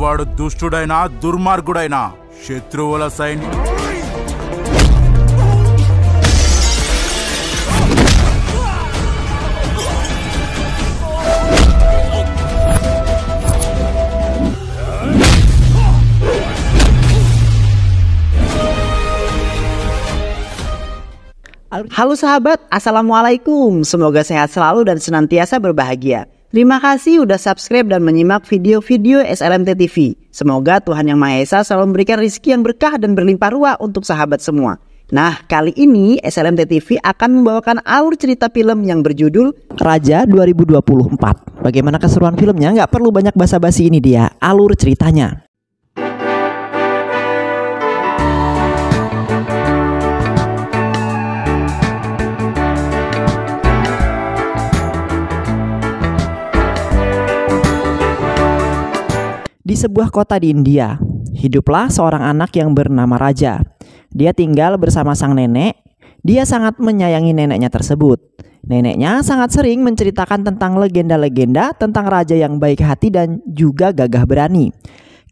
వాడు దుష్టుడైనా దుర్మార్గుడైనా శత్రువుల సైన్యం. Halo sahabat, Assalamualaikum. Semoga sehat selalu dan senantiasa berbahagia. Terima kasih udah subscribe dan menyimak video-video SLMT TV. Semoga Tuhan Yang Maha Esa selalu memberikan rezeki yang berkah dan berlimpah ruah untuk sahabat semua. Nah, kali ini SLMT TV akan membawakan alur cerita film yang berjudul Raja 2024. Bagaimana keseruan filmnya? Nggak perlu banyak basa-basi, ini dia alur ceritanya. Di sebuah kota di India, hiduplah seorang anak yang bernama Raja. Dia tinggal bersama sang nenek. Dia sangat menyayangi neneknya tersebut. Neneknya sangat sering menceritakan tentang legenda-legenda tentang raja yang baik hati dan juga gagah berani.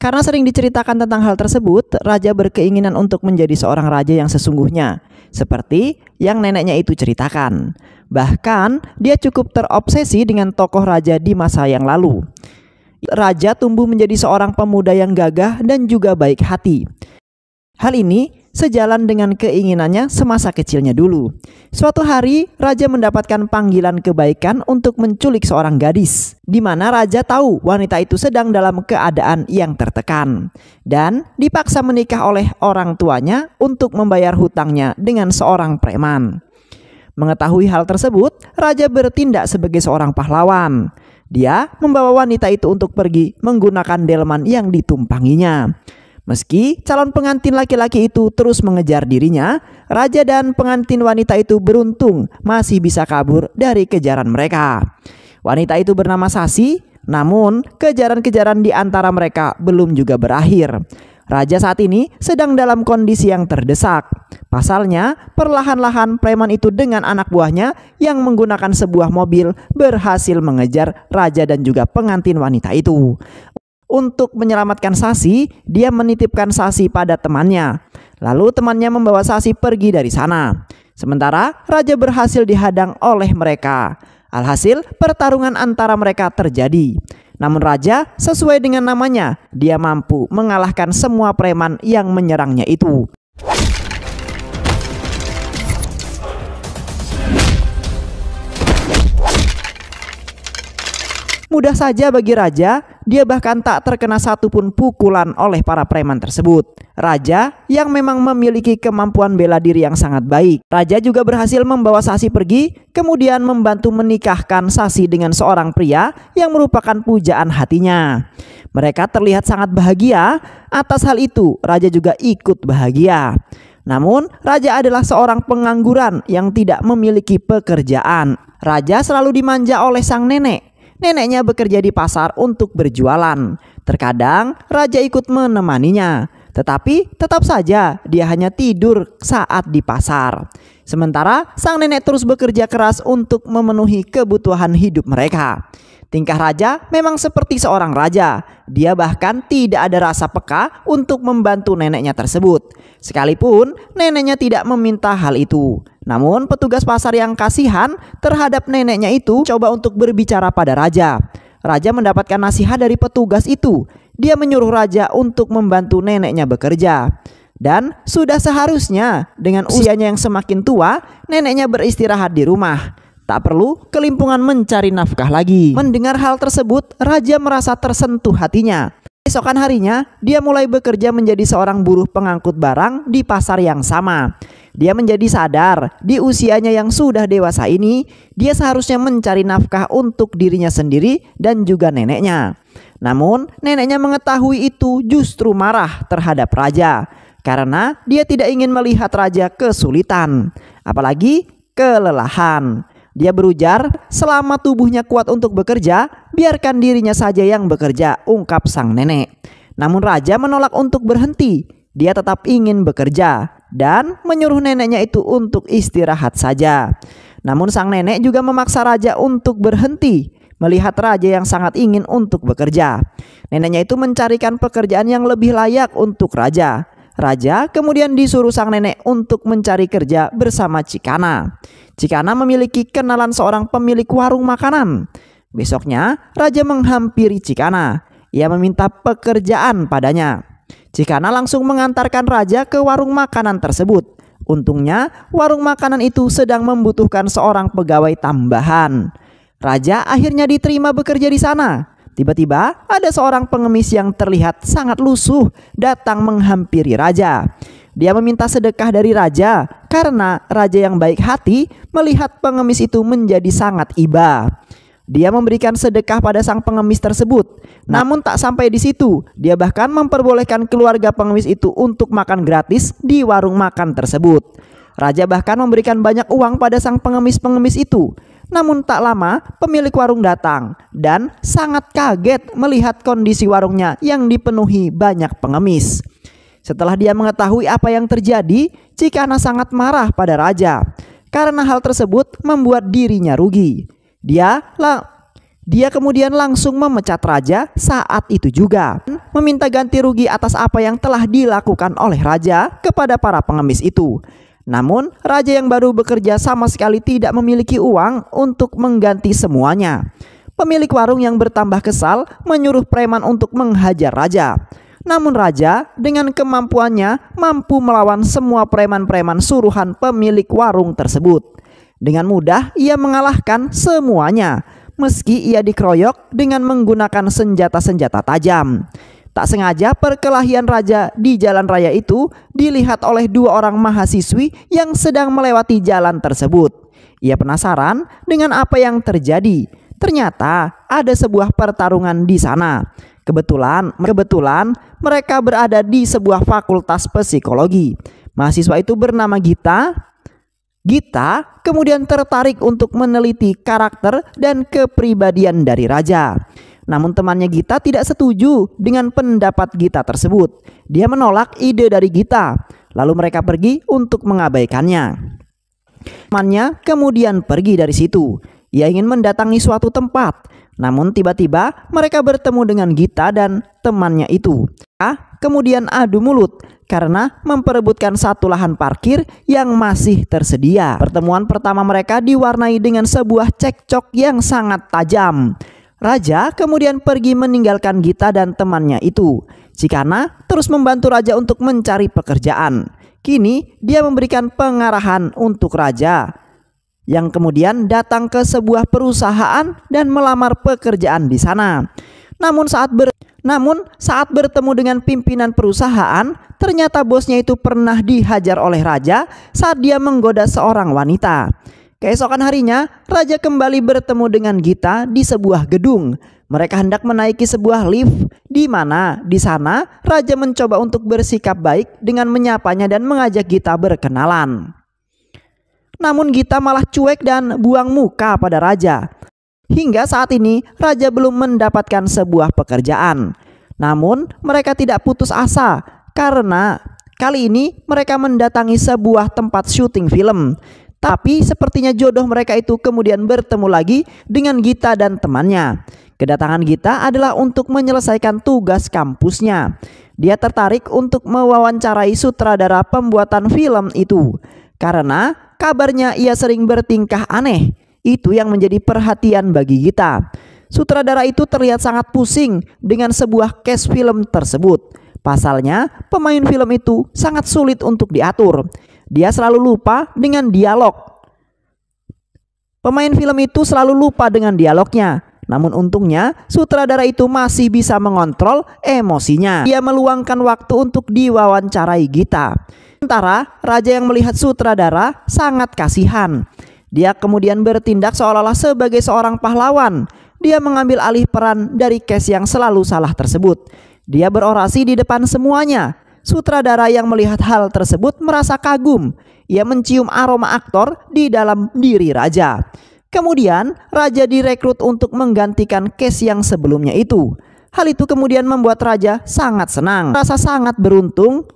Karena sering diceritakan tentang hal tersebut, Raja berkeinginan untuk menjadi seorang raja yang sesungguhnya, seperti yang neneknya itu ceritakan. Bahkan, dia cukup terobsesi dengan tokoh raja di masa yang lalu. Raja tumbuh menjadi seorang pemuda yang gagah dan juga baik hati. Hal ini sejalan dengan keinginannya semasa kecilnya dulu. Suatu hari, Raja mendapatkan panggilan kebaikan untuk menculik seorang gadis, di mana Raja tahu wanita itu sedang dalam keadaan yang tertekan dan dipaksa menikah oleh orang tuanya untuk membayar hutangnya dengan seorang preman. Mengetahui hal tersebut, Raja bertindak sebagai seorang pahlawan. Dia membawa wanita itu untuk pergi menggunakan delman yang ditumpanginya. Meski calon pengantin laki-laki itu terus mengejar dirinya, Raja dan pengantin wanita itu beruntung masih bisa kabur dari kejaran mereka. Wanita itu bernama Sasi, namun kejaran-kejaran di antara mereka belum juga berakhir. Raja saat ini sedang dalam kondisi yang terdesak. Pasalnya, perlahan-lahan preman itu dengan anak buahnya yang menggunakan sebuah mobil berhasil mengejar Raja dan juga pengantin wanita itu. Untuk menyelamatkan Sasi, dia menitipkan Sasi pada temannya. Lalu temannya membawa Sasi pergi dari sana. Sementara Raja berhasil dihadang oleh mereka. Alhasil, pertarungan antara mereka terjadi. Namun Raja sesuai dengan namanya, dia mampu mengalahkan semua preman yang menyerangnya itu. Mudah saja bagi Raja, dia bahkan tak terkena satupun pukulan oleh para preman tersebut. Raja yang memang memiliki kemampuan bela diri yang sangat baik. Raja juga berhasil membawa Sasi pergi, kemudian membantu menikahkan Sasi dengan seorang pria yang merupakan pujaan hatinya. Mereka terlihat sangat bahagia. Atas hal itu, Raja juga ikut bahagia. Namun, Raja adalah seorang pengangguran yang tidak memiliki pekerjaan. Raja selalu dimanja oleh sang nenek. Neneknya bekerja di pasar untuk berjualan. Terkadang Raja ikut menemaninya, tetapi tetap saja dia hanya tidur saat di pasar. Sementara sang nenek terus bekerja keras untuk memenuhi kebutuhan hidup mereka. Tingkah Raja memang seperti seorang raja. Dia bahkan tidak ada rasa peka untuk membantu neneknya tersebut, sekalipun neneknya tidak meminta hal itu. Namun petugas pasar yang kasihan terhadap neneknya itu coba untuk berbicara pada Raja. Raja mendapatkan nasihat dari petugas itu. Dia menyuruh Raja untuk membantu neneknya bekerja. Dan sudah seharusnya dengan usianya yang semakin tua, neneknya beristirahat di rumah. Tak perlu kelimpungan mencari nafkah lagi. Mendengar hal tersebut, Raja merasa tersentuh hatinya. Esokan harinya, dia mulai bekerja menjadi seorang buruh pengangkut barang di pasar yang sama. Dia menjadi sadar di usianya yang sudah dewasa ini, dia seharusnya mencari nafkah untuk dirinya sendiri dan juga neneknya. Namun, neneknya mengetahui itu justru marah terhadap Raja. Karena dia tidak ingin melihat Raja kesulitan, apalagi kelelahan. Dia berujar, selama tubuhnya kuat untuk bekerja, biarkan dirinya saja yang bekerja, ungkap sang nenek. Namun Raja menolak untuk berhenti. Dia tetap ingin bekerja dan menyuruh neneknya itu untuk istirahat saja. Namun sang nenek juga memaksa Raja untuk berhenti. melihat raja yang sangat ingin untuk bekerja. Neneknya itu mencarikan pekerjaan yang lebih layak untuk raja. Raja kemudian disuruh sang nenek untuk mencari kerja bersama Cikana. Cikana memiliki kenalan seorang pemilik warung makanan. Besoknya raja menghampiri Cikana. Ia meminta pekerjaan padanya. Cikana langsung mengantarkan raja ke warung makanan tersebut. Untungnya warung makanan itu sedang membutuhkan seorang pegawai tambahan. Raja akhirnya diterima bekerja di sana. Tiba-tiba ada seorang pengemis yang terlihat sangat lusuh datang menghampiri raja. Dia meminta sedekah dari raja karena raja yang baik hati melihat pengemis itu menjadi sangat iba. Dia memberikan sedekah pada sang pengemis tersebut. Namun tak sampai di situ, dia bahkan memperbolehkan keluarga pengemis itu untuk makan gratis di warung makan tersebut. Raja bahkan memberikan banyak uang pada sang pengemis-pengemis itu. Namun tak lama pemilik warung datang dan sangat kaget melihat kondisi warungnya yang dipenuhi banyak pengemis. Setelah dia mengetahui apa yang terjadi, Cikana sangat marah pada raja karena hal tersebut membuat dirinya rugi. Dia kemudian langsung memecat raja saat itu juga, meminta ganti rugi atas apa yang telah dilakukan oleh raja kepada para pengemis itu. Namun raja yang baru bekerja sama sekali tidak memiliki uang untuk mengganti semuanya. Pemilik warung yang bertambah kesal menyuruh preman untuk menghajar raja. Namun raja dengan kemampuannya mampu melawan semua preman-preman suruhan pemilik warung tersebut. Dengan mudah ia mengalahkan semuanya, meski ia dikeroyok dengan menggunakan senjata-senjata tajam. Tak sengaja perkelahian raja di jalan raya itu dilihat oleh dua orang mahasiswi yang sedang melewati jalan tersebut. Ia penasaran dengan apa yang terjadi. Ternyata ada sebuah pertarungan di sana. Kebetulan mereka berada di sebuah fakultas psikologi. Mahasiswa itu bernama Gita. Gita kemudian tertarik untuk meneliti karakter dan kepribadian dari raja. Namun temannya Gita tidak setuju dengan pendapat Gita tersebut. Dia menolak ide dari Gita. Lalu mereka pergi untuk mengabaikannya. Temannya kemudian pergi dari situ. Ia ingin mendatangi suatu tempat. Namun tiba-tiba mereka bertemu dengan Gita dan temannya itu. Kemudian adu mulut karena memperebutkan satu lahan parkir yang masih tersedia. Pertemuan pertama mereka diwarnai dengan sebuah cekcok yang sangat tajam. Raja kemudian pergi meninggalkan Gita dan temannya itu. Cikana terus membantu raja untuk mencari pekerjaan. Kini dia memberikan pengarahan untuk raja, yang kemudian datang ke sebuah perusahaan dan melamar pekerjaan di sana. Namun saat bertemu dengan pimpinan perusahaan, ternyata bosnya itu pernah dihajar oleh raja saat dia menggoda seorang wanita. Keesokan harinya, raja kembali bertemu dengan Gita di sebuah gedung. Mereka hendak menaiki sebuah lift, di mana di sana raja mencoba untuk bersikap baik dengan menyapanya dan mengajak Gita berkenalan. Namun Gita malah cuek dan buang muka pada raja. Hingga saat ini raja belum mendapatkan sebuah pekerjaan. Namun mereka tidak putus asa karena kali ini mereka mendatangi sebuah tempat syuting film. Tapi sepertinya jodoh mereka itu kemudian bertemu lagi dengan Gita dan temannya. Kedatangan Gita adalah untuk menyelesaikan tugas kampusnya. Dia tertarik untuk mewawancarai sutradara pembuatan film itu karena kabarnya ia sering bertingkah aneh. Itu yang menjadi perhatian bagi Gita. Sutradara itu terlihat sangat pusing dengan sebuah cast film tersebut. Pasalnya, pemain film itu sangat sulit untuk diatur. Dia selalu lupa dengan dialog. Pemain film itu selalu lupa dengan dialognya. Namun untungnya, sutradara itu masih bisa mengontrol emosinya. Dia meluangkan waktu untuk diwawancarai Gita. Sementara raja yang melihat sutradara sangat kasihan. Dia kemudian bertindak seolah-olah sebagai seorang pahlawan. Dia mengambil alih peran dari case yang selalu salah tersebut. Dia berorasi di depan semuanya. Sutradara yang melihat hal tersebut merasa kagum. Ia mencium aroma aktor di dalam diri raja. Kemudian raja direkrut untuk menggantikan case yang sebelumnya itu. Hal itu kemudian membuat raja sangat senang. Rasa sangat beruntung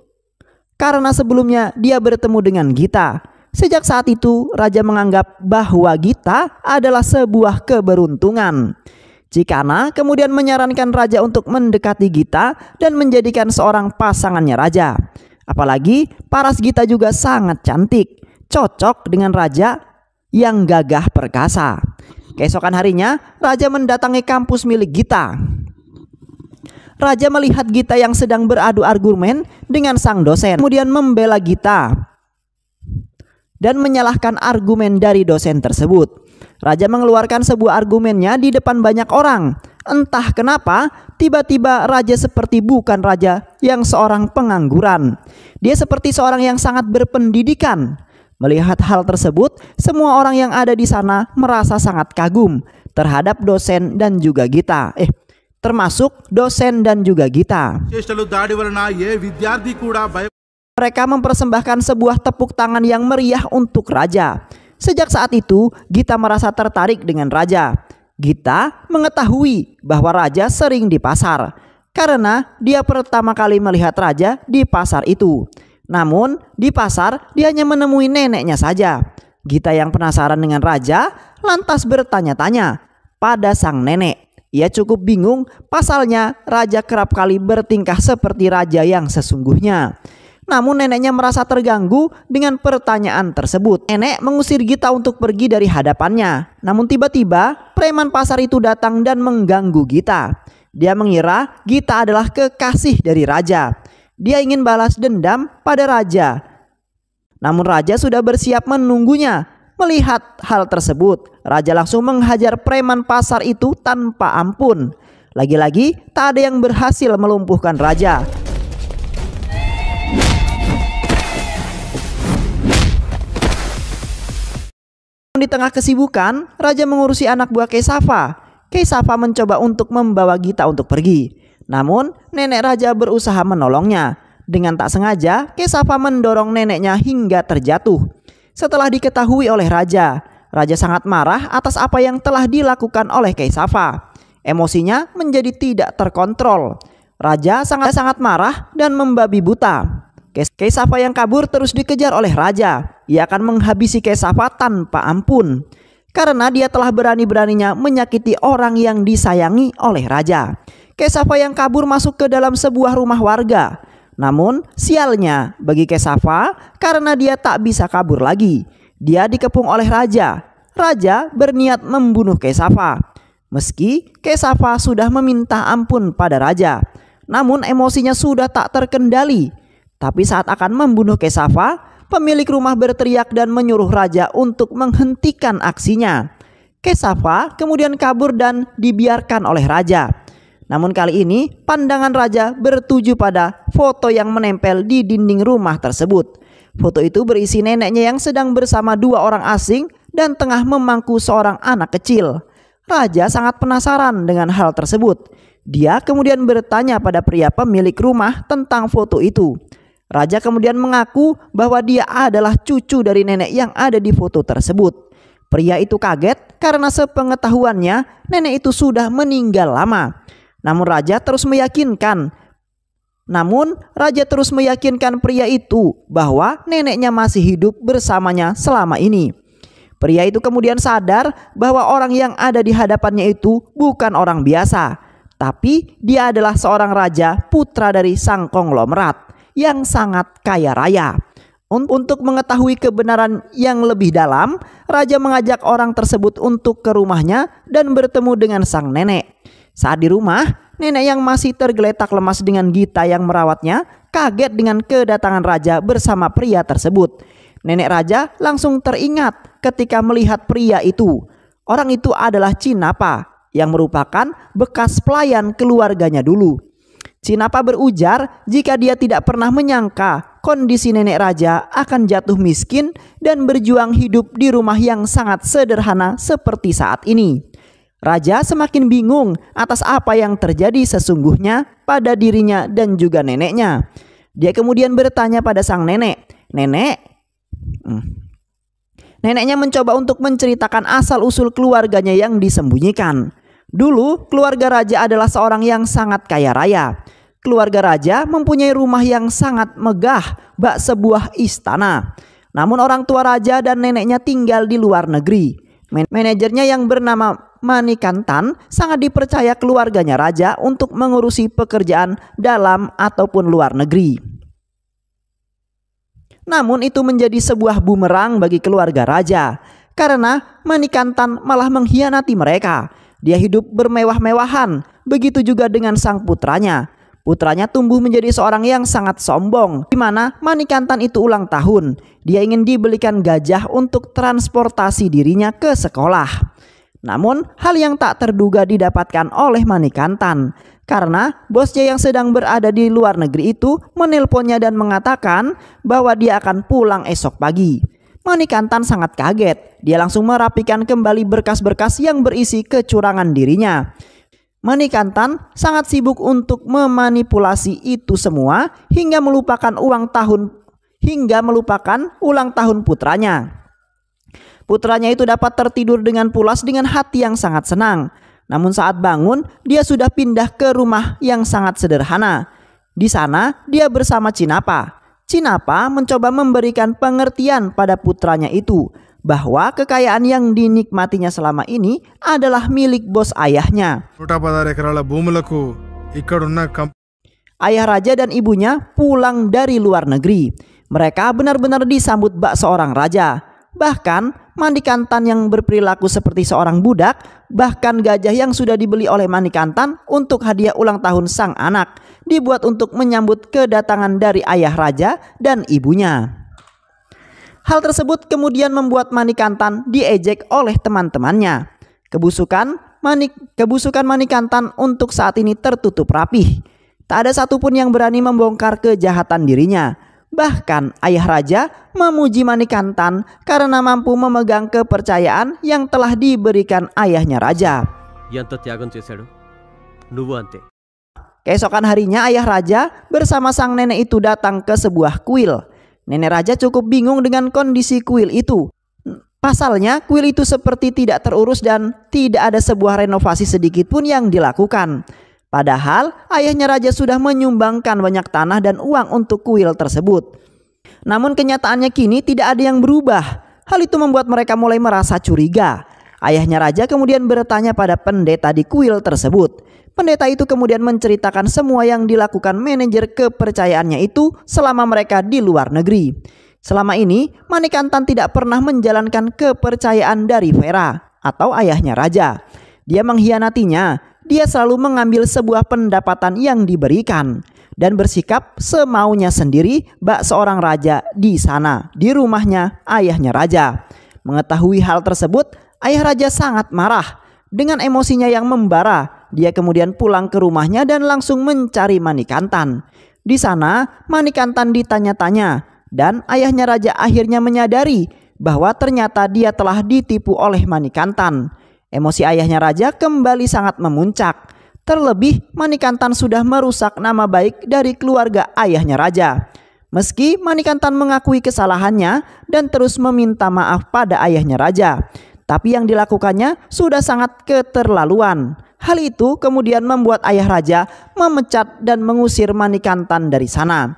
karena sebelumnya dia bertemu dengan Gita. Sejak saat itu raja menganggap bahwa Gita adalah sebuah keberuntungan. Cikana kemudian menyarankan raja untuk mendekati Gita dan menjadikan seorang pasangannya raja. Apalagi paras Gita juga sangat cantik, cocok dengan raja yang gagah perkasa. Keesokan harinya, raja mendatangi kampus milik Gita. Raja melihat Gita yang sedang beradu argumen dengan sang dosen, kemudian membela Gita dan menyalahkan argumen dari dosen tersebut. Raja mengeluarkan sebuah argumennya di depan banyak orang. Entah kenapa, tiba-tiba raja seperti bukan raja yang seorang pengangguran. Dia seperti seorang yang sangat berpendidikan. Melihat hal tersebut, semua orang yang ada di sana merasa sangat kagum terhadap dosen dan juga Gita. Termasuk dosen dan juga Gita. Mereka mempersembahkan sebuah tepuk tangan yang meriah untuk raja. Sejak saat itu, Gita merasa tertarik dengan raja. Gita mengetahui bahwa raja sering di pasar karena dia pertama kali melihat raja di pasar itu. Namun, di pasar dia hanya menemui neneknya saja. Gita yang penasaran dengan raja lantas bertanya-tanya pada sang nenek. Ia cukup bingung, pasalnya raja kerap kali bertingkah seperti raja yang sesungguhnya. Namun neneknya merasa terganggu dengan pertanyaan tersebut. Nenek mengusir Gita untuk pergi dari hadapannya. Namun tiba-tiba preman pasar itu datang dan mengganggu Gita. Dia mengira Gita adalah kekasih dari raja. Dia ingin balas dendam pada raja. Namun raja sudah bersiap menunggunya. Melihat hal tersebut, raja langsung menghajar preman pasar itu tanpa ampun. Lagi-lagi tak ada yang berhasil melumpuhkan raja. Di tengah kesibukan, raja mengurusi anak buah Kesafa. Kesafa mencoba untuk membawa Gita untuk pergi. Namun, nenek raja berusaha menolongnya. Dengan tak sengaja, Kesafa mendorong neneknya hingga terjatuh. Setelah diketahui oleh raja, raja sangat marah atas apa yang telah dilakukan oleh Kesafa. Emosinya menjadi tidak terkontrol. Raja sangat marah dan membabi buta. Kesafa yang kabur terus dikejar oleh raja. Ia akan menghabisi Kesafa tanpa ampun karena dia telah berani-beraninya menyakiti orang yang disayangi oleh raja. Kesafa yang kabur masuk ke dalam sebuah rumah warga. Namun sialnya bagi Kesafa karena dia tak bisa kabur lagi. Dia dikepung oleh raja. Raja berniat membunuh Kesafa. Meski Kesafa sudah meminta ampun pada raja, namun emosinya sudah tak terkendali. Tapi saat akan membunuh Kesafa, pemilik rumah berteriak dan menyuruh raja untuk menghentikan aksinya. Kesafa kemudian kabur dan dibiarkan oleh raja. Namun kali ini pandangan raja bertuju pada foto yang menempel di dinding rumah tersebut. Foto itu berisi neneknya yang sedang bersama dua orang asing dan tengah memangku seorang anak kecil. Raja sangat penasaran dengan hal tersebut. Dia kemudian bertanya pada pria pemilik rumah tentang foto itu. Raja kemudian mengaku bahwa dia adalah cucu dari nenek yang ada di foto tersebut. Pria itu kaget karena sepengetahuannya nenek itu sudah meninggal lama. Namun raja terus meyakinkan pria itu bahwa neneknya masih hidup bersamanya selama ini. Pria itu kemudian sadar bahwa orang yang ada di hadapannya itu bukan orang biasa, tapi dia adalah seorang raja putra dari sang konglomerat yang sangat kaya raya. Untuk mengetahui kebenaran yang lebih dalam, raja mengajak orang tersebut untuk ke rumahnya dan bertemu dengan sang nenek. Saat di rumah, nenek yang masih tergeletak lemas dengan Gita yang merawatnya kaget dengan kedatangan raja bersama pria tersebut. Nenek raja langsung teringat ketika melihat pria itu. Orang itu adalah Cinapa yang merupakan bekas pelayan keluarganya dulu. Cinapa berujar jika dia tidak pernah menyangka kondisi nenek raja akan jatuh miskin dan berjuang hidup di rumah yang sangat sederhana seperti saat ini. Raja semakin bingung atas apa yang terjadi sesungguhnya pada dirinya dan juga neneknya. Dia kemudian bertanya pada sang nenek, Neneknya mencoba untuk menceritakan asal-usul keluarganya yang disembunyikan. Dulu keluarga raja adalah seorang yang sangat kaya raya. Keluarga raja mempunyai rumah yang sangat megah, bak sebuah istana. Namun orang tua raja dan neneknya tinggal di luar negeri. Manajernya yang bernama Manikantan sangat dipercaya keluarganya raja untuk mengurusi pekerjaan dalam ataupun luar negeri. Namun itu menjadi sebuah bumerang bagi keluarga raja, karena Manikantan malah mengkhianati mereka. Dia hidup bermewah-mewahan, begitu juga dengan sang putranya. Putranya tumbuh menjadi seorang yang sangat sombong, di mana Manikantan itu ulang tahun. Dia ingin dibelikan gajah untuk transportasi dirinya ke sekolah. Namun hal yang tak terduga didapatkan oleh Manikantan, karena bosnya yang sedang berada di luar negeri itu menelponnya dan mengatakan bahwa dia akan pulang esok pagi. Manikantan sangat kaget. Dia langsung merapikan kembali berkas-berkas yang berisi kecurangan dirinya. Manikantan sangat sibuk untuk memanipulasi itu semua hingga melupakan ulang tahun putranya. Putranya itu dapat tertidur dengan pulas dengan hati yang sangat senang. Namun saat bangun, dia sudah pindah ke rumah yang sangat sederhana. Di sana, dia bersama Cinapa. Cinapa mencoba memberikan pengertian pada putranya itu bahwa kekayaan yang dinikmatinya selama ini adalah milik bos ayahnya. 116 ఎకరాల భూములకు ఇక్కడున్న Ayah raja dan ibunya pulang dari luar negeri. Mereka benar-benar disambut bak seorang raja. Bahkan Manikantan yang berperilaku seperti seorang budak, bahkan gajah yang sudah dibeli oleh Manikantan untuk hadiah ulang tahun sang anak, dibuat untuk menyambut kedatangan dari ayah raja dan ibunya. Hal tersebut kemudian membuat Manikantan diejek oleh teman-temannya. Kebusukan Manikantan untuk saat ini tertutup rapih. Tak ada satupun yang berani membongkar kejahatan dirinya. Bahkan ayah raja memuji Manikantan karena mampu memegang kepercayaan yang telah diberikan ayahnya raja. ఎంత త్యాగం చేశాడు నువ్వు అంతే. Keesokan harinya ayah raja bersama sang nenek itu datang ke sebuah kuil. Nenek raja cukup bingung dengan kondisi kuil itu. Pasalnya kuil itu seperti tidak terurus dan tidak ada sebuah renovasi sedikit pun yang dilakukan. Padahal ayahnya raja sudah menyumbangkan banyak tanah dan uang untuk kuil tersebut. Namun kenyataannya kini tidak ada yang berubah. Hal itu membuat mereka mulai merasa curiga. Ayahnya raja kemudian bertanya pada pendeta di kuil tersebut. Pendeta itu kemudian menceritakan semua yang dilakukan manajer kepercayaannya itu selama mereka di luar negeri. Selama ini Manikantan tidak pernah menjalankan kepercayaan dari Vera atau ayahnya raja. Dia mengkhianatinya. Dia selalu mengambil sebuah pendapatan yang diberikan dan bersikap semaunya sendiri bak seorang raja di sana, di rumahnya ayahnya raja. Mengetahui hal tersebut, ayah raja sangat marah. Dengan emosinya yang membara, dia kemudian pulang ke rumahnya dan langsung mencari Manikantan. Di sana, Manikantan ditanya-tanya dan ayahnya raja akhirnya menyadari bahwa ternyata dia telah ditipu oleh Manikantan. Emosi ayahnya raja kembali sangat memuncak. Terlebih Manikantan sudah merusak nama baik dari keluarga ayahnya raja. Meski Manikantan mengakui kesalahannya dan terus meminta maaf pada ayahnya raja, tapi yang dilakukannya sudah sangat keterlaluan. Hal itu kemudian membuat ayah raja memecat dan mengusir Manikantan dari sana.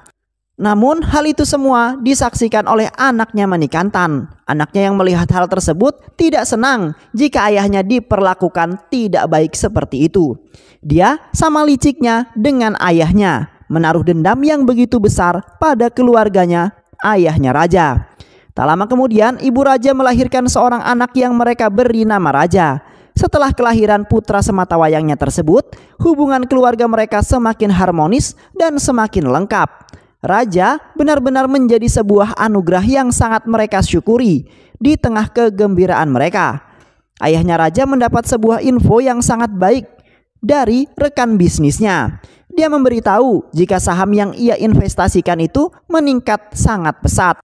Namun hal itu semua disaksikan oleh anaknya Manikantan. Anaknya yang melihat hal tersebut tidak senang jika ayahnya diperlakukan tidak baik seperti itu. Dia sama liciknya dengan ayahnya, menaruh dendam yang begitu besar pada keluarganya ayahnya raja. Tak lama kemudian ibu raja melahirkan seorang anak yang mereka beri nama Raja. Setelah kelahiran putra sematawayangnya tersebut, hubungan keluarga mereka semakin harmonis dan semakin lengkap. Raja benar-benar menjadi sebuah anugerah yang sangat mereka syukuri di tengah kegembiraan mereka. Ayahnya raja mendapat sebuah info yang sangat baik dari rekan bisnisnya. Dia memberitahu jika saham yang ia investasikan itu meningkat sangat pesat.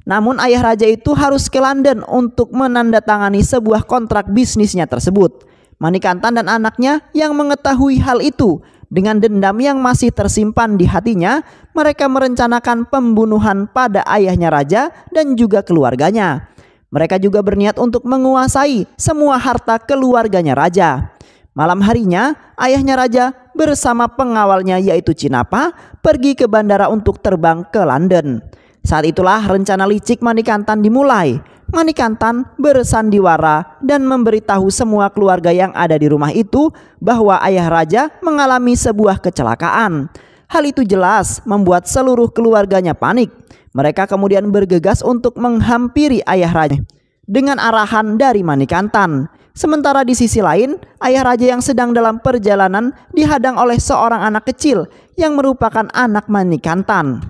Namun ayah raja itu harus ke London untuk menandatangani sebuah kontrak bisnisnya tersebut. Manikantan dan anaknya yang mengetahui hal itu, dengan dendam yang masih tersimpan di hatinya, mereka merencanakan pembunuhan pada ayahnya raja dan juga keluarganya. Mereka juga berniat untuk menguasai semua harta keluarganya raja. Malam harinya, ayahnya raja bersama pengawalnya yaitu Cinapa pergi ke bandara untuk terbang ke London. Saat itulah rencana licik Manikantan dimulai. Manikantan bersandiwara dan memberitahu semua keluarga yang ada di rumah itu bahwa ayah raja mengalami sebuah kecelakaan. Hal itu jelas membuat seluruh keluarganya panik. Mereka kemudian bergegas untuk menghampiri ayah raja dengan arahan dari Manikantan. Sementara di sisi lain, ayah raja yang sedang dalam perjalanan dihadang oleh seorang anak kecil yang merupakan anak Manikantan.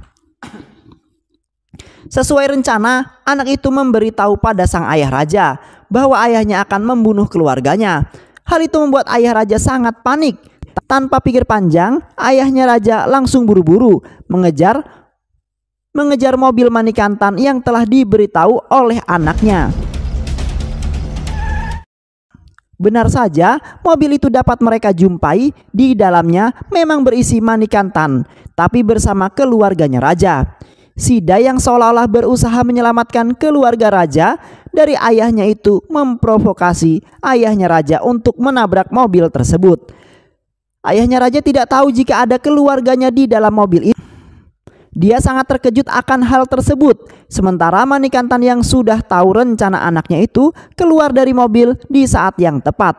Sesuai rencana, anak itu memberitahu pada sang ayah raja bahwa ayahnya akan membunuh keluarganya. Hal itu membuat ayah raja sangat panik. Tanpa pikir panjang, ayahnya raja langsung buru-buru mengejar mobil Manikantan yang telah diberitahu oleh anaknya. Benar saja, mobil itu dapat mereka jumpai. Di dalamnya memang berisi Manikantan, tapi bersama keluarganya raja. Sida yang seolah-olah berusaha menyelamatkan keluarga raja dari ayahnya itu memprovokasi ayahnya raja untuk menabrak mobil tersebut. Ayahnya raja tidak tahu jika ada keluarganya di dalam mobil itu. Dia sangat terkejut akan hal tersebut. Sementara Manikantan yang sudah tahu rencana anaknya itu keluar dari mobil di saat yang tepat.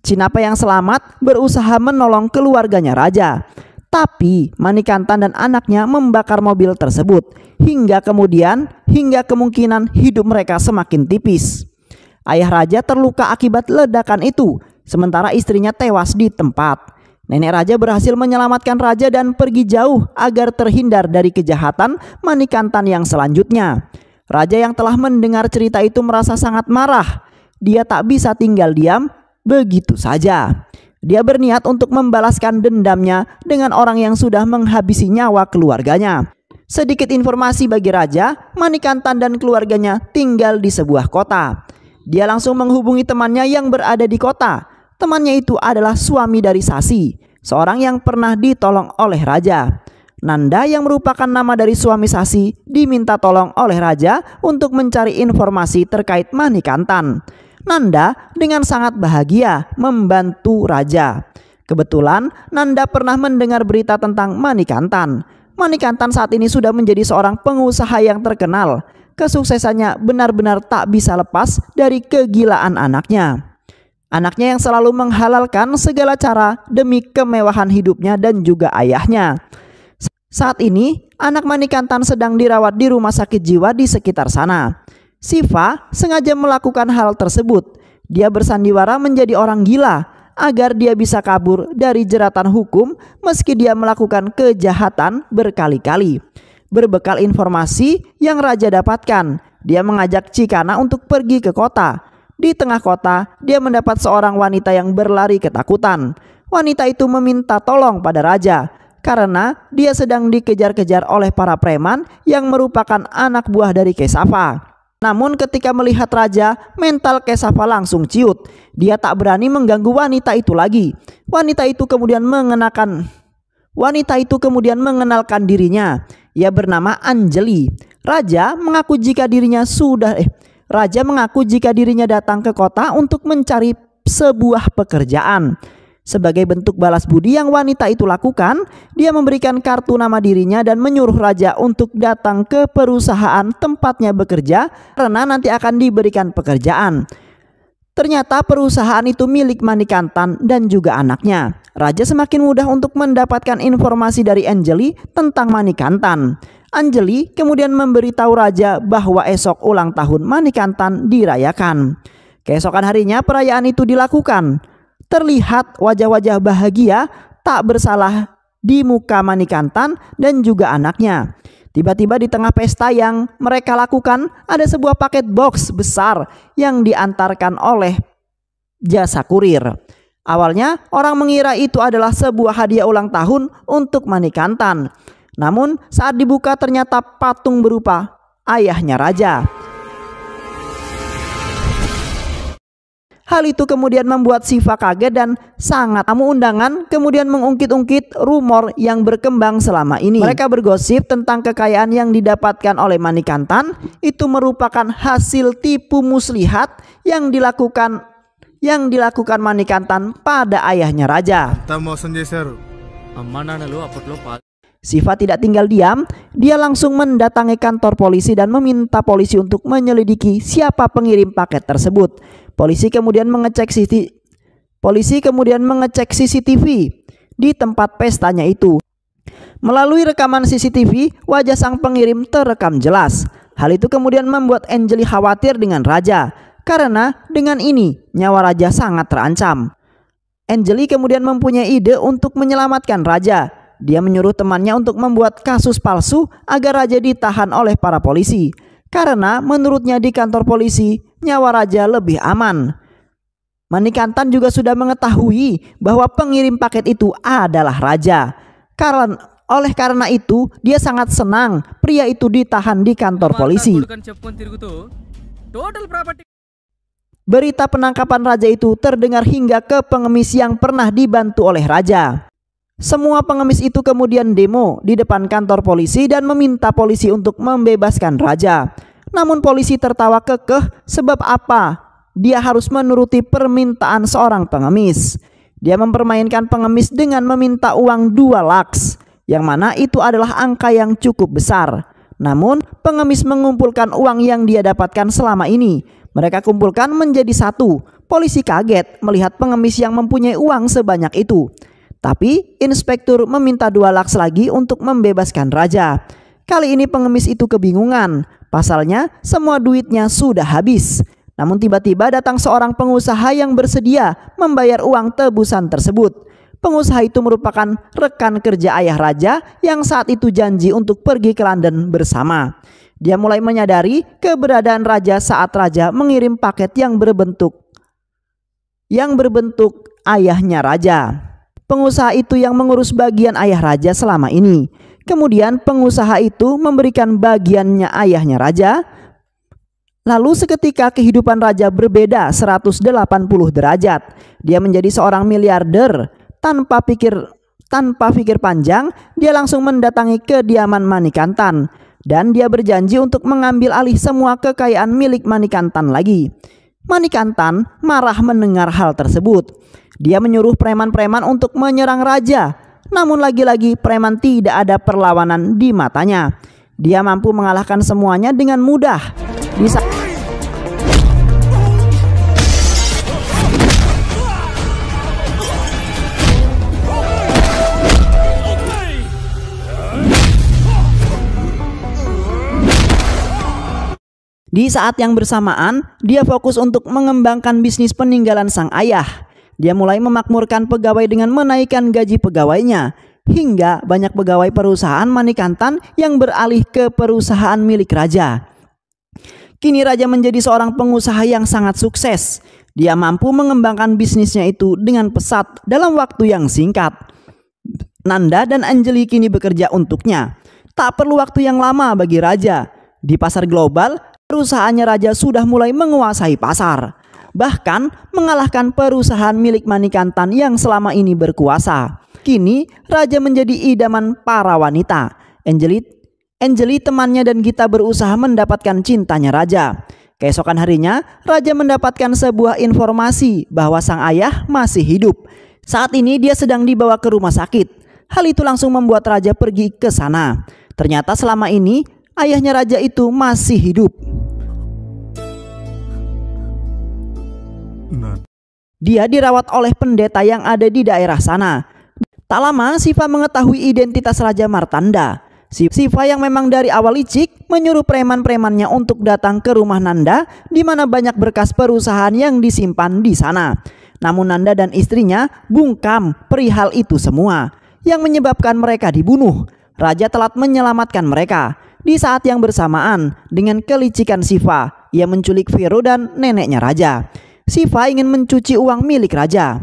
Cinapa yang selamat berusaha menolong keluarganya raja. Tapi Manikantan dan anaknya membakar mobil tersebut hingga kemungkinan hidup mereka semakin tipis. Ayah raja terluka akibat ledakan itu, sementara istrinya tewas di tempat. Nenek raja berhasil menyelamatkan raja dan pergi jauh agar terhindar dari kejahatan Manikantan yang selanjutnya. Raja yang telah mendengar cerita itu merasa sangat marah. Dia tak bisa tinggal diam begitu saja. Dia berniat untuk membalaskan dendamnya dengan orang yang sudah menghabisi nyawa keluarganya. Sedikit informasi bagi raja, Manikantan dan keluarganya tinggal di sebuah kota. Dia langsung menghubungi temannya yang berada di kota. Temannya itu adalah suami dari Sasi, seorang yang pernah ditolong oleh raja. Nanda yang merupakan nama dari suami Sasi diminta tolong oleh raja untuk mencari informasi terkait Manikantan. Nanda dengan sangat bahagia membantu raja. Kebetulan Nanda pernah mendengar berita tentang Manikantan. Manikantan saat ini sudah menjadi seorang pengusaha yang terkenal. Kesuksesannya benar-benar tak bisa lepas dari kegilaan anaknya. Anaknya yang selalu menghalalkan segala cara demi kemewahan hidupnya dan juga ayahnya. Saat ini anak Manikantan sedang dirawat di rumah sakit jiwa di sekitar sana. Siva sengaja melakukan hal tersebut. Dia bersandiwara menjadi orang gila agar dia bisa kabur dari jeratan hukum meski dia melakukan kejahatan berkali-kali. Berbekal informasi yang raja dapatkan, dia mengajak Cikana untuk pergi ke kota. Di tengah kota, dia mendapat seorang wanita yang berlari ketakutan. Wanita itu meminta tolong pada raja karena dia sedang dikejar-kejar oleh para preman yang merupakan anak buah dari Kesava. Namun ketika melihat raja, mental Kesava langsung ciut. Dia tak berani mengganggu wanita itu lagi. Wanita itu kemudian mengenalkan dirinya. Ia bernama Anjali. Raja mengaku jika dirinya datang ke kota untuk mencari sebuah pekerjaan. Sebagai bentuk balas budi yang wanita itu lakukan, dia memberikan kartu nama dirinya dan menyuruh raja untuk datang ke perusahaan tempatnya bekerja karena nanti akan diberikan pekerjaan. Ternyata perusahaan itu milik Manikantan dan juga anaknya. Raja semakin mudah untuk mendapatkan informasi dari Anjali tentang Manikantan. Anjali kemudian memberitahu raja bahwa esok ulang tahun Manikantan dirayakan. Keesokan harinya perayaan itu dilakukan. Terlihat wajah-wajah bahagia tak bersalah di muka Manikantan dan juga anaknya. Tiba-tiba di tengah pesta yang mereka lakukan ada sebuah paket box besar yang diantarkan oleh jasa kurir. Awalnya orang mengira itu adalah sebuah hadiah ulang tahun untuk Manikantan. Namun saat dibuka ternyata patung berupa ayahnya raja. Hal itu kemudian membuat Siva kaget dan sangat. Tamu undangan kemudian mengungkit-ungkit rumor yang berkembang selama ini. Mereka bergosip tentang kekayaan yang didapatkan oleh Manikantan itu merupakan hasil tipu muslihat yang dilakukan Manikantan pada ayahnya raja. అంతా మోసం చేశారు. అమ్మా నాన్నలు అప్పట్లో Siva tidak tinggal diam, dia langsung mendatangi kantor polisi dan meminta polisi untuk menyelidiki siapa pengirim paket tersebut. Polisi kemudian mengecek CCTV di tempat pestanya itu. Melalui rekaman CCTV, wajah sang pengirim terekam jelas. Hal itu kemudian membuat Anjali khawatir dengan Raja, karena dengan ini nyawa Raja sangat terancam. Anjali kemudian mempunyai ide untuk menyelamatkan Raja. Dia menyuruh temannya untuk membuat kasus palsu agar Raja ditahan oleh para polisi, karena menurutnya di kantor polisi nyawa Raja lebih aman. Manikantan juga sudah mengetahui bahwa pengirim paket itu adalah Raja. Oleh karena itu, dia sangat senang pria itu ditahan di kantor polisi. Berita penangkapan Raja itu terdengar hingga ke pengemis yang pernah dibantu oleh Raja. Semua pengemis itu kemudian demo di depan kantor polisi dan meminta polisi untuk membebaskan Raja. Namun polisi tertawa kekeh sebab apa? Dia harus menuruti permintaan seorang pengemis. Dia mempermainkan pengemis dengan meminta uang 2 lakhs, yang mana itu adalah angka yang cukup besar. Namun pengemis mengumpulkan uang yang dia dapatkan selama ini. Mereka kumpulkan menjadi satu. Polisi kaget melihat pengemis yang mempunyai uang sebanyak itu. Tapi inspektur meminta 2 lakhs lagi untuk membebaskan Raja. Kali ini pengemis itu kebingungan. Pasalnya semua duitnya sudah habis. Namun tiba-tiba datang seorang pengusaha yang bersedia membayar uang tebusan tersebut. Pengusaha itu merupakan rekan kerja ayah Raja yang saat itu janji untuk pergi ke London bersama. Dia mulai menyadari keberadaan Raja saat Raja mengirim paket yang berbentuk ayahnya Raja. Pengusaha itu yang mengurus bagian ayah Raja selama ini. Kemudian pengusaha itu memberikan bagiannya ayahnya Raja. Lalu seketika kehidupan Raja berbeda 180 derajat. Dia menjadi seorang miliarder. Tanpa pikir panjang, dia langsung mendatangi kediaman Manikantan. Dan dia berjanji untuk mengambil alih semua kekayaan milik Manikantan lagi. Manikantan marah mendengar hal tersebut. Dia menyuruh preman-preman untuk menyerang Raja. Namun lagi-lagi preman tidak ada perlawanan di matanya. Dia mampu mengalahkan semuanya dengan mudah. Di saat yang bersamaan, dia fokus untuk mengembangkan bisnis peninggalan sang ayah. Dia mulai memakmurkan pegawai dengan menaikkan gaji pegawainya, hingga banyak pegawai perusahaan Manikantan yang beralih ke perusahaan milik Raja. Kini Raja menjadi seorang pengusaha yang sangat sukses. Dia mampu mengembangkan bisnisnya itu dengan pesat dalam waktu yang singkat. Nanda dan Anjali kini bekerja untuknya. Tak perlu waktu yang lama bagi Raja. Di pasar global, perusahaannya Raja sudah mulai menguasai pasar. Bahkan mengalahkan perusahaan milik Manikantan yang selama ini berkuasa. Kini Raja menjadi idaman para wanita. Anjali temannya dan Gita berusaha mendapatkan cintanya Raja. Keesokan harinya Raja mendapatkan sebuah informasi bahwa sang ayah masih hidup. Saat ini dia sedang dibawa ke rumah sakit. Hal itu langsung membuat Raja pergi ke sana. Ternyata selama ini ayahnya Raja itu masih hidup. Dia dirawat oleh pendeta yang ada di daerah sana. Tak lama Siva mengetahui identitas Raja Martanda. Siva yang memang dari awal licik menyuruh preman-premannya untuk datang ke rumah Nanda, di mana banyak berkas perusahaan yang disimpan di sana. Namun Nanda dan istrinya bungkam perihal itu semua, yang menyebabkan mereka dibunuh. Raja telat menyelamatkan mereka. Di saat yang bersamaan dengan kelicikan Siva, ia menculik Vero dan neneknya Raja. Siva ingin mencuci uang milik Raja.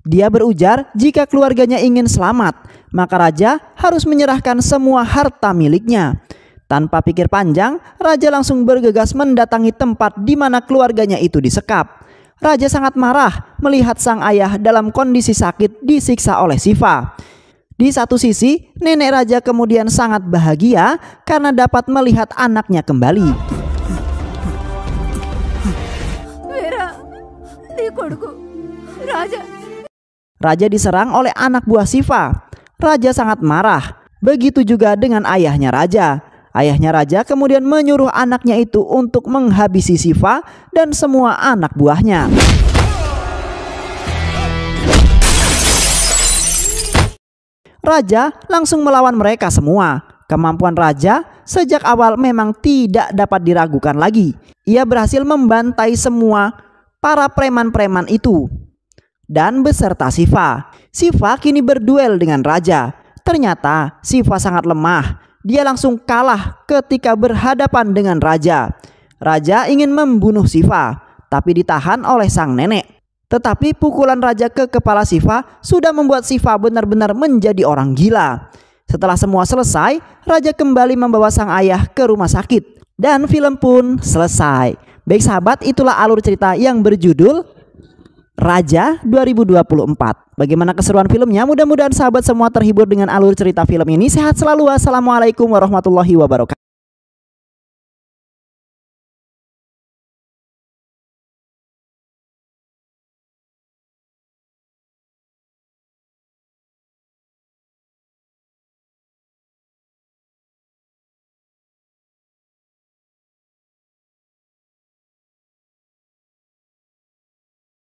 Dia berujar jika keluarganya ingin selamat, maka Raja harus menyerahkan semua harta miliknya. Tanpa pikir panjang, Raja langsung bergegas mendatangi tempat di mana keluarganya itu disekap. Raja sangat marah melihat sang ayah dalam kondisi sakit disiksa oleh Siva. Di satu sisi, nenek Raja kemudian sangat bahagia karena dapat melihat anaknya kembali. Raja diserang oleh anak buah Siva. Raja sangat marah. Begitu juga dengan ayahnya raja. Ayahnya raja kemudian menyuruh anaknya itu untuk menghabisi Shiva dan semua anak buahnya. Raja langsung melawan mereka semua. Kemampuan raja sejak awal memang tidak dapat diragukan lagi. Ia berhasil membantai semua para preman-preman itu dan beserta Shiva. Shiva kini berduel dengan raja. Ternyata Shiva sangat lemah. Dia langsung kalah ketika berhadapan dengan raja. Raja ingin membunuh Shiva, tapi ditahan oleh sang nenek. Tetapi pukulan raja ke kepala Shiva sudah membuat Shiva benar-benar menjadi orang gila. Setelah semua selesai, raja kembali membawa sang ayah ke rumah sakit. Dan film pun selesai. Baik sahabat, itulah alur cerita yang berjudul Raja 2024. Bagaimana keseruan filmnya? Mudah-mudahan sahabat semua terhibur dengan alur cerita film ini. Sehat selalu. Wassalamualaikum warahmatullahi wabarakatuh.